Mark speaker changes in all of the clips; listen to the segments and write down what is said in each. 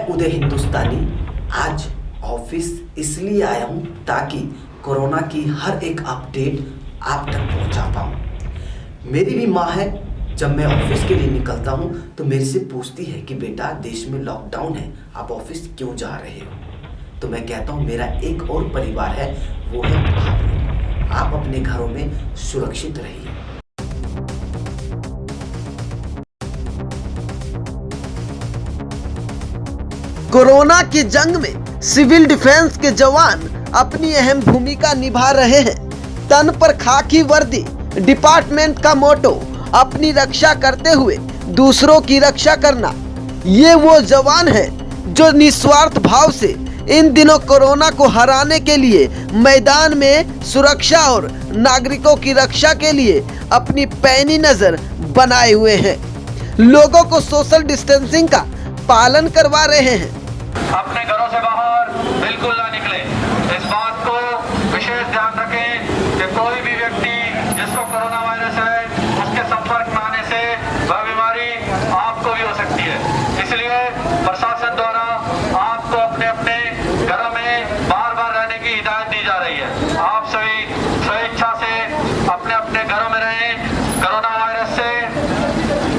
Speaker 1: मैं उदय हिंदुस्तानी आज ऑफिस इसलिए आया हूँ ताकि कोरोना की हर एक अपडेट आप तक पहुँचा पाऊँ। मेरी भी माँ है, जब मैं ऑफिस के लिए निकलता हूँ तो मेरे से पूछती है कि बेटा देश में लॉकडाउन है, आप ऑफिस क्यों जा रहे हो। तो मैं कहता हूँ मेरा एक और परिवार है, वो है आप लोग। आप अपने घरों में सुरक्षित रहिए।
Speaker 2: कोरोना की जंग में सिविल डिफेंस के जवान अपनी अहम भूमिका निभा रहे हैं। तन पर खाकी वर्दी, डिपार्टमेंट का मोटो, अपनी रक्षा करते हुए दूसरों की रक्षा करना। ये वो जवान हैं जो निस्वार्थ भाव से इन दिनों कोरोना को हराने के लिए मैदान में सुरक्षा और नागरिकों की रक्षा के लिए अपनी पैनी नजर बनाए हुए हैं। लोगों को सोशल डिस्टेंसिंग का पालन करवा रहे हैं।
Speaker 3: अपने घरों से बाहर बिल्कुल ना निकले। इस बात को विशेष ध्यान रखें कि कोई भी व्यक्ति जिसको कोरोना वायरस है उसके संपर्क में आने से वह बीमारी आपको भी हो सकती है। इसलिए प्रशासन द्वारा आपको अपने अपने घरों में बार बार रहने की हिदायत दी जा रही है। आप सभी स्वेच्छा से अपने अपने घरों में रहें। कोरोना वायरस से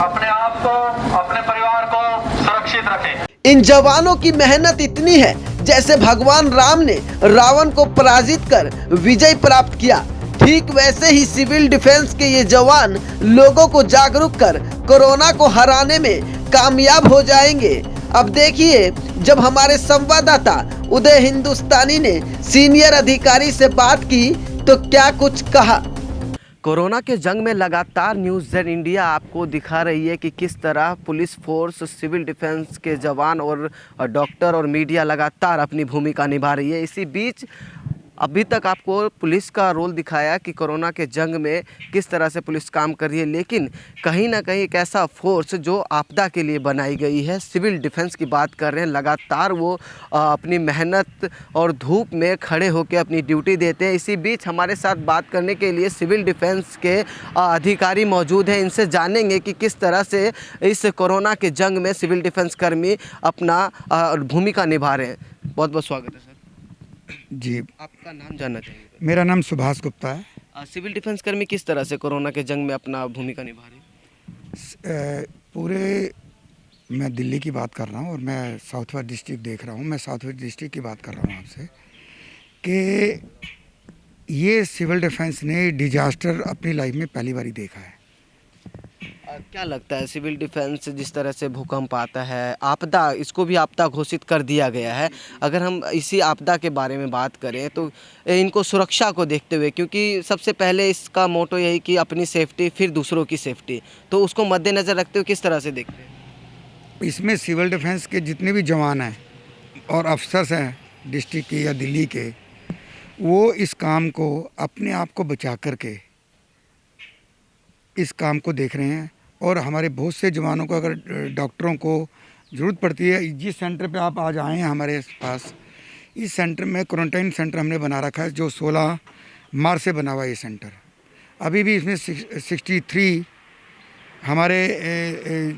Speaker 3: अपने आप को, अपने परिवार को सुरक्षित रखें।
Speaker 2: इन जवानों की मेहनत इतनी है जैसे भगवान राम ने रावण को पराजित कर विजय प्राप्त किया। ठीक वैसे ही सिविल डिफेंस के ये जवान लोगों को जागरूक कर कोरोना को हराने में कामयाब हो जाएंगे। अब देखिए, जब हमारे संवाददाता उदय हिंदुस्तानी ने सीनियर अधिकारी से बात की तो क्या कुछ कहा। कोरोना के जंग में लगातार न्यूज़ जेड इंडिया आपको दिखा रही है कि किस तरह पुलिस फोर्स, सिविल डिफेंस के जवान और डॉक्टर और मीडिया लगातार अपनी भूमिका निभा रही है। इसी बीच अभी तक आपको पुलिस का रोल दिखाया कि कोरोना के जंग में किस तरह से पुलिस काम कर रही है, लेकिन कहीं ना कहीं एक ऐसा फोर्स जो आपदा के लिए बनाई गई है, सिविल डिफेंस की बात कर रहे हैं। लगातार वो अपनी मेहनत और धूप में खड़े होकर अपनी ड्यूटी देते हैं। इसी बीच हमारे साथ बात करने के लिए सिविल डिफेंस के अधिकारी मौजूद हैं। इनसे जानेंगे कि किस तरह से इस कोरोना के जंग में सिविल डिफेंस कर्मी अपना भूमिका निभा रहे हैं। बहुत बहुत स्वागत है सर
Speaker 4: जी।
Speaker 2: आपका नाम जानना चाहेंगे?
Speaker 4: मेरा नाम सुभाष गुप्ता है।
Speaker 2: सिविल डिफेंस कर्मी किस तरह से कोरोना के जंग में अपना भूमिका निभा रहे हैं?
Speaker 4: पूरे मैं दिल्ली की बात कर रहा हूँ और मैं साउथ वेस्ट डिस्ट्रिक्ट देख रहा हूँ। मैं साउथ वेस्ट डिस्ट्रिक्ट की बात कर रहा हूँ आपसे कि ये सिविल डिफेंस ने डिजास्टर अपनी लाइफ में पहली बार देखा है।
Speaker 2: क्या लगता है सिविल डिफेंस जिस तरह से भूकंप आता है, आपदा, इसको भी आपदा घोषित कर दिया गया है। अगर हम इसी आपदा के बारे में बात करें तो इनको सुरक्षा को देखते हुए, क्योंकि सबसे पहले इसका मोटो यही कि अपनी सेफ्टी फिर दूसरों की सेफ्टी, तो उसको मद्देनज़र रखते हुए किस तरह से देखते हैं?
Speaker 4: इसमें सिविल डिफेंस के जितने भी जवान हैं और अफसर्स हैं डिस्ट्रिक्ट के या दिल्ली के, वो इस काम को अपने आप को बचा करके इस काम को देख रहे हैं। और हमारे बहुत से जवानों को, अगर डॉक्टरों को ज़रूरत पड़ती है, जिस सेंटर पे आप आज आए हैं हमारे पास, इस सेंटर में क्वारंटाइन सेंटर हमने बना रखा है जो 16 मार्च से बना हुआ है ये सेंटर। अभी भी इसमें 63 हमारे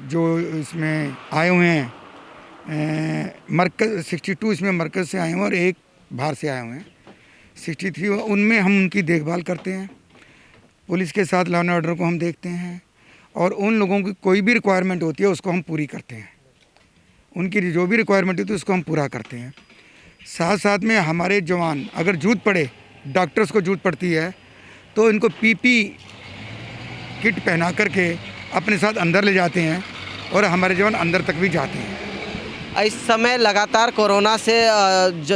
Speaker 4: जो इसमें आए हुए हैं मरकज़, 62 इसमें मरकज़ से आए हुए हैं और एक बाहर से आए हुए हैं। 63 उनमें हम उनकी देखभाल करते हैं। पुलिस के साथ लॉ एंड ऑर्डर को हम देखते हैं और उन लोगों की कोई भी रिक्वायरमेंट होती है उसको हम पूरी करते हैं। उनकी जो भी रिक्वायरमेंट होती है उसको हम पूरा करते हैं। साथ साथ में हमारे जवान, अगर जरूरत पड़े, डॉक्टर्स को जरूरत पड़ती है तो इनको पीपी किट पहना करके अपने साथ अंदर ले जाते हैं और हमारे जवान अंदर तक भी जाते हैं।
Speaker 2: इस समय लगातार कोरोना से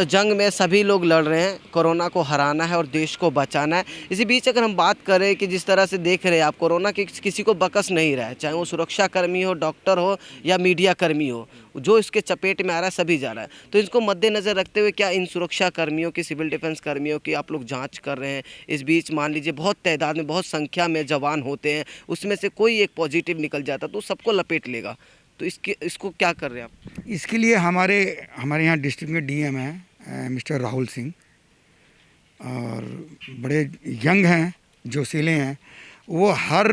Speaker 2: जंग में सभी लोग लड़ रहे हैं। कोरोना को हराना है और देश को बचाना है। इसी बीच अगर हम बात करें कि जिस तरह से देख रहे हैं आप, कोरोना किसी को बकस नहीं रहा है, चाहे वो सुरक्षा कर्मी हो, डॉक्टर हो या मीडिया कर्मी हो, जो इसके चपेट में आ रहा है सभी जा रहा है। तो इसको मद्देनज़र रखते हुए क्या इन सुरक्षा कर्मियों की, सिविल डिफेंस कर्मियों की आप लोग जाँच कर रहे हैं? इस बीच मान लीजिए बहुत तादाद में, बहुत संख्या में जवान होते हैं, उसमें से कोई एक पॉजिटिव निकल जाता तो सबको लपेट लेगा, तो इसको क्या कर रहे हैं आप?
Speaker 4: इसके लिए हमारे यहाँ डिस्ट्रिक्ट में डीएम हैं मिस्टर राहुल सिंह, और बड़े यंग हैं, जोशीले हैं। वो हर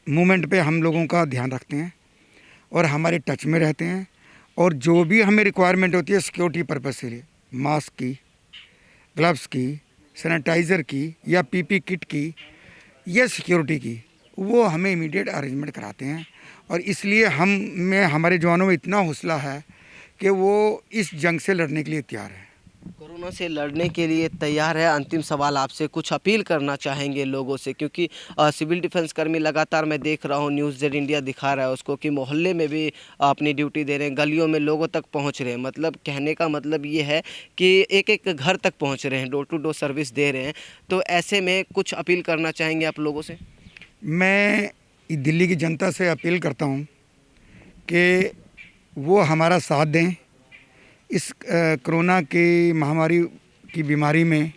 Speaker 4: मोमेंट पे हम लोगों का ध्यान रखते हैं और हमारे टच में रहते हैं और जो भी हमें रिक्वायरमेंट होती है सिक्योरिटी पर्पस के लिए, मास्क की, ग्लव्स की, सैनिटाइज़र की या पीपी किट की या सिक्योरिटी की, वो हमें इमीडिएट अरेंजमेंट कराते हैं। और इसलिए हमारे जवानों में इतना हौसला है कि वो इस जंग से लड़ने के लिए तैयार हैं।
Speaker 2: कोरोना से लड़ने के लिए तैयार है। अंतिम सवाल आपसे, कुछ अपील करना चाहेंगे लोगों से, क्योंकि सिविल डिफेंस कर्मी लगातार मैं देख रहा हूँ न्यूज़ जेड इंडिया दिखा रहा है उसको कि मोहल्ले में भी अपनी ड्यूटी दे रहे हैं, गलियों में लोगों तक पहुँच रहे हैं। मतलब कहने का मतलब ये है कि एक एक घर तक पहुँच रहे हैं, डोर टू डोर सर्विस दे रहे हैं। तो ऐसे में कुछ अपील करना चाहेंगे आप लोगों से? मैं
Speaker 4: दिल्ली की जनता से अपील करता हूँ कि वो हमारा साथ दें इस कोरोना की महामारी की बीमारी में।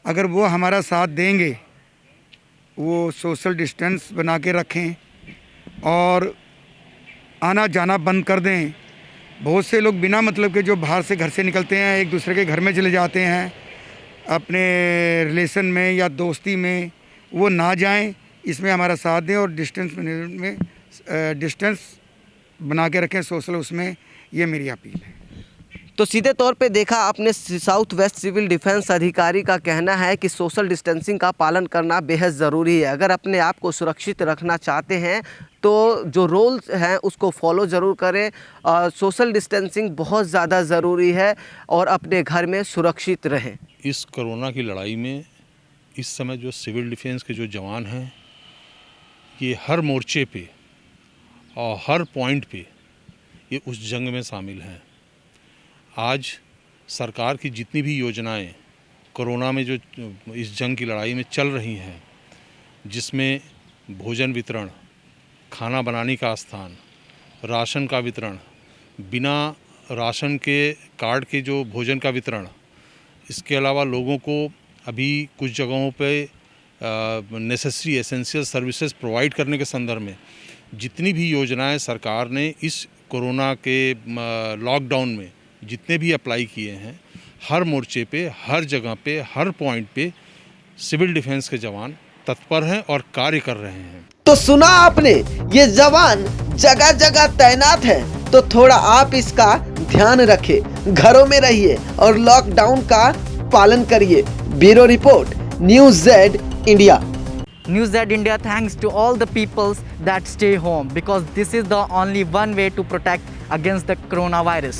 Speaker 4: अगर वो हमारा साथ देंगे, वो सोशल डिस्टेंस बना के रखें और आना जाना बंद कर दें। बहुत से लोग बिना मतलब के जो बाहर से घर से निकलते हैं, एक दूसरे के घर में चले जाते हैं, अपने रिलेशन में या दोस्ती में वो ना जाएं। इसमें हमारा साथ दें और डिस्टेंस मैनेजमेंट में डिस्टेंस बना के रखें सोशल, उसमें ये मेरी अपील है।
Speaker 2: तो सीधे तौर पे देखा आपने, साउथ वेस्ट सिविल डिफेंस अधिकारी का कहना है कि सोशल डिस्टेंसिंग का पालन करना बेहद ज़रूरी है। अगर अपने आप को सुरक्षित रखना चाहते हैं तो जो रूल्स हैं उसको फॉलो ज़रूर करें। सोशल डिस्टेंसिंग बहुत ज़्यादा ज़रूरी है और अपने घर में सुरक्षित रहें।
Speaker 5: इस कोरोना की लड़ाई में इस समय जो सिविल डिफेंस के जो जवान हैं, ये हर मोर्चे पे और हर पॉइंट पे ये उस जंग में शामिल हैं। आज सरकार की जितनी भी योजनाएं कोरोना में जो इस जंग की लड़ाई में चल रही हैं, जिसमें भोजन वितरण, खाना बनाने का स्थान, राशन का वितरण, बिना राशन के कार्ड के जो भोजन का वितरण, इसके अलावा लोगों को अभी कुछ जगहों पे नेसेसरी एसेंशियल सर्विसेज प्रोवाइड करने के संदर्भ में जितनी भी योजनाएं सरकार ने इस कोरोना के लॉकडाउन में जितने भी अप्लाई किए हैं, हर मोर्चे पे, हर जगह पे, हर पॉइंट पे सिविल डिफेंस के जवान तत्पर हैं और कार्य कर रहे हैं।
Speaker 2: तो सुना आपने, ये जवान जगह जगह तैनात हैं, तो थोड़ा आप इसका ध्यान रखें, घरों में रहिए और लॉकडाउन का पालन करिए। Bureau report, news Z India.
Speaker 6: News Z India thanks to all the peoples that stay home, because this is the only one way to protect against the coronavirus.